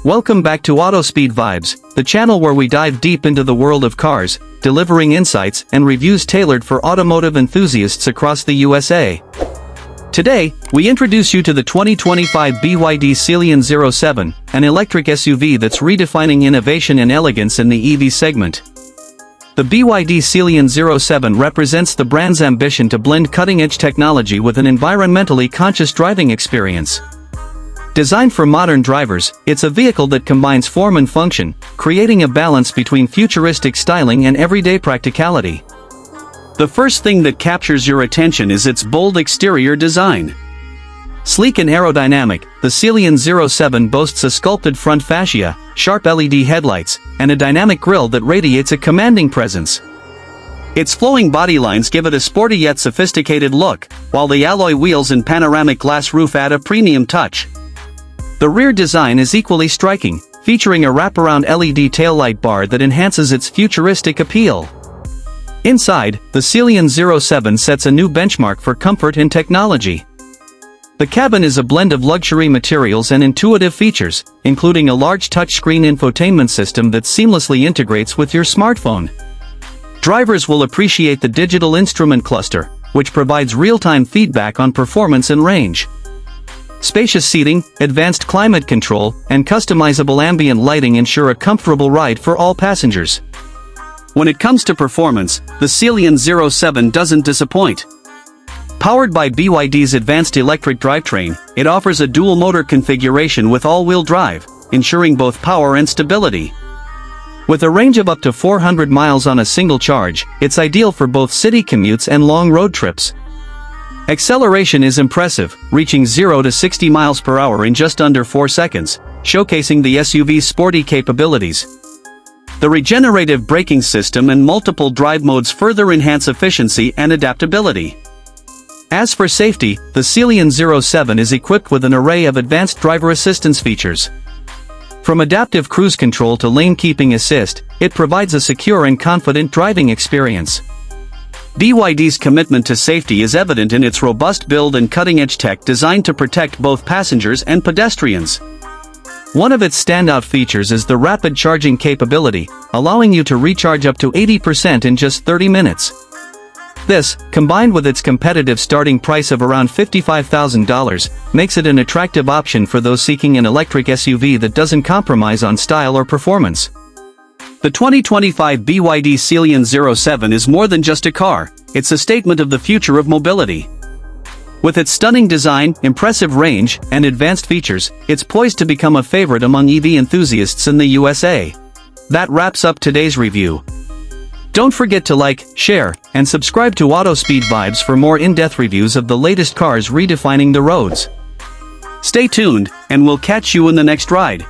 Welcome back to Auto Speed Vibes, the channel where we dive deep into the world of cars, delivering insights and reviews tailored for automotive enthusiasts across the USA. Today, we introduce you to the 2025 BYD Sealion 07, an electric SUV that's redefining innovation and elegance in the EV segment. The BYD Sealion 07 represents the brand's ambition to blend cutting-edge technology with an environmentally conscious driving experience. Designed for modern drivers, it's a vehicle that combines form and function, creating a balance between futuristic styling and everyday practicality. The first thing that captures your attention is its bold exterior design. Sleek and aerodynamic, the Sealion 07 boasts a sculpted front fascia, sharp LED headlights, and a dynamic grille that radiates a commanding presence. Its flowing body lines give it a sporty yet sophisticated look, while the alloy wheels and panoramic glass roof add a premium touch. The rear design is equally striking, featuring a wraparound LED taillight bar that enhances its futuristic appeal. Inside, the Sealion 07 sets a new benchmark for comfort and technology. The cabin is a blend of luxury materials and intuitive features, including a large touchscreen infotainment system that seamlessly integrates with your smartphone. Drivers will appreciate the digital instrument cluster, which provides real-time feedback on performance and range. Spacious seating, advanced climate control, and customizable ambient lighting ensure a comfortable ride for all passengers. When it comes to performance, the Sealion 07 doesn't disappoint. Powered by BYD's advanced electric drivetrain, it offers a dual-motor configuration with all-wheel drive, ensuring both power and stability. With a range of up to 400 miles on a single charge, it's ideal for both city commutes and long road trips. Acceleration is impressive, reaching 0 to 60 miles per hour in just under 4 seconds, showcasing the SUV's sporty capabilities. The regenerative braking system and multiple drive modes further enhance efficiency and adaptability. As for safety, the Sealion 07 is equipped with an array of advanced driver assistance features. From adaptive cruise control to lane keeping assist, it provides a secure and confident driving experience. BYD's commitment to safety is evident in its robust build and cutting-edge tech designed to protect both passengers and pedestrians. One of its standout features is the rapid charging capability, allowing you to recharge up to 80% in just 30 minutes. This, combined with its competitive starting price of around $55,000, makes it an attractive option for those seeking an electric SUV that doesn't compromise on style or performance. The 2025 BYD Sealion 07 is more than just a car, it's a statement of the future of mobility. With its stunning design, impressive range, and advanced features, it's poised to become a favorite among EV enthusiasts in the USA. That wraps up today's review. Don't forget to like, share, and subscribe to Auto Speed Vibes for more in-depth reviews of the latest cars redefining the roads. Stay tuned, and we'll catch you in the next ride.